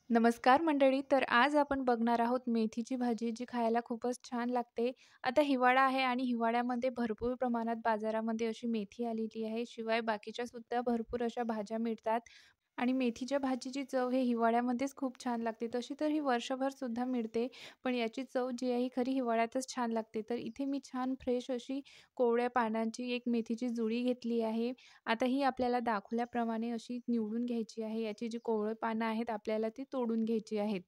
नमस्कार मंडळी. तर आज आपण बघणार आहोत मेथीची भाजी, जी खायला खूपच छान लागते. आता हिवाळा आहे आणि हिवाळ्यामध्ये भरपूर प्रमाणात बाजारामध्ये अशी मेथी आलेली आहे. शिवाय बाकीच्या सुद्धा भरपूर अशा भाज्या मिळतात आणि मेथीच्या भाजीची चव हे हिवाळ्यामध्येच खूप छान लागते. तशी तर ही वर्षभर सुद्धा मिळते, पण याची चव जी आहे ही खरी हिवाळ्यातच छान लागते. तर इथे मी छान फ्रेश अशी कोवळ्या पानांची एक मेथीची जुडी घेतली आहे. आता ही आपल्याला दाखवल्याप्रमाणे अशी निवडून घ्यायची आहे. याची जी कोवळी पानं आहेत आपल्याला ती तोडून घ्यायची आहेत.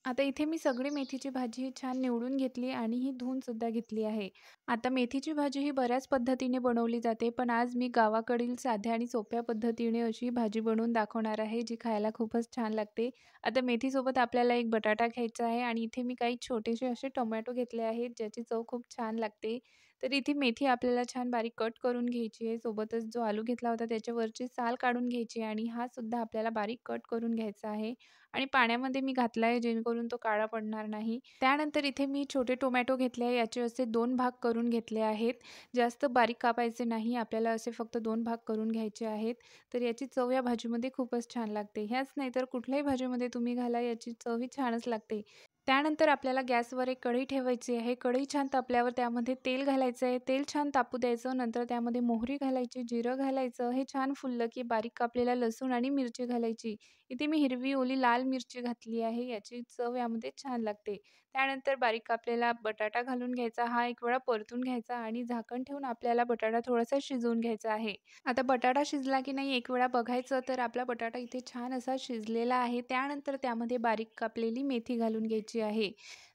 आता इथे मी सगळी मेथीची भाजी ही छान निवडून घेतली आणि ही धुवून सुद्धा घेतली आहे. आता मेथीची भाजी ही बऱ्याच पद्धतीने बनवली जाते, पण आज मी गावाकडील साध्या आणि सोप्या पद्धतीने अशी भाजी बनवून दाखवणार आहे, जी खायला खूपच छान लागते. आता मेथीसोबत आपल्याला एक बटाटा घ्यायचा आहे आणि इथे मी काही छोटेसे असे टोमॅटो घेतले आहेत, ज्याची चव खूप छान लागते. तर इथे मेथी आपल्याला छान बारीक कट करून घ्यायची आहे. सोबतच जो आलू घेतला होता त्याच्यावरची साल काढून घ्यायची आहे आणि हा सुद्धा आपल्याला बारीक कट करून घ्यायचा आहे आणि पाण्यामध्ये मी घातला आहे जेणेकरून तो काळा पडणार नाही. त्यानंतर इथे मी छोटे टोमॅटो घेतले आहे. याचे असे 2 भाग करून घेतले आहेत. जास्त बारीक कापायचे नाही. आपल्याला असे फक्त 2 भाग करून घ्यायचे आहेत. तर याची चव या भाजीमध्ये खूपच छान लागते. ह्याच नाही तर कुठल्याही भाजीमध्ये तुम्ही घाला याची चव ही छानच लागते. त्यानंतर आपल्याला गॅसवर एक कढई ठेवायची आहे. कढई छान तापल्यावर त्यामध्ये तेल घालायचं आहे. तेल छान तापू द्यायचं. नंतर त्यामध्ये मोहरी घालायची, जिरं घालायचं. हे छान फुललं की बारीक कापलेला लसूण आणि मिरची घालायची. इथे मी हिरवी, ओली, लाल मिरची घातली आहे. याची चव यामध्ये छान लागते. त्यानंतर बारीक कापलेला बटाटा घालून घ्यायचा. हा एक वेळा परतून घ्यायचा आणि झाकण ठेवून आपल्याला बटाटा थोडासा शिजवून घ्यायचा आहे. आता बटाटा शिजला की नाही एक वेळा बघायचं, तर आपला बटाटा इथे छान असा शिजलेला आहे. त्यानंतर त्यामध्ये बारीक कापलेली मेथी घालून घ्यायची आहे.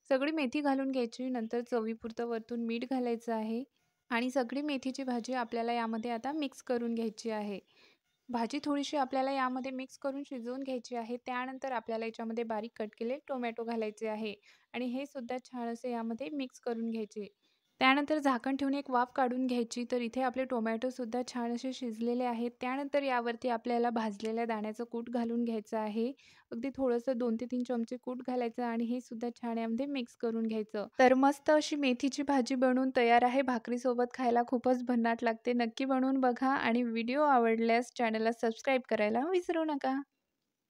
सगळी मेथी घालून घ्यायची. नंतर चवीपुरतं वरतून मीठ घालायचं आहे आणि सगळी मेथीची भाजी आपल्याला यामध्ये आता मिक्स करून घ्यायची आहे. भाजी थोडीशी आपल्याला यामध्ये मिक्स करून शिजवून घ्यायची आहे. त्यानंतर आपल्याला याच्यामध्ये बारीक कट केलेले टोमॅटो घालायचे आहे आणि हे सुद्धा छान असे यामध्ये मिक्स करून घ्यायचे. त्यानंतर झाकण ठेवून एक वाफ काढून घ्यायची. तर इथे आपले टोमॅटोसुद्धा छान असे शिजलेले आहेत. त्यानंतर यावरती आपल्याला भाजलेल्या दाण्याचं कूट घालून घ्यायचं आहे. अगदी थोडंसं 2 ते 3 चमचे कूट घालायचं आणि हे सुद्धा छान यामध्ये मिक्स करून घ्यायचं. तर मस्त अशी मेथीची भाजी बनवून तयार आहे. भाकरीसोबत खायला खूपच भन्नाट लागते. नक्की बनवून बघा आणि व्हिडिओ आवडल्यास चॅनलला सबस्क्राईब करायला विसरू नका.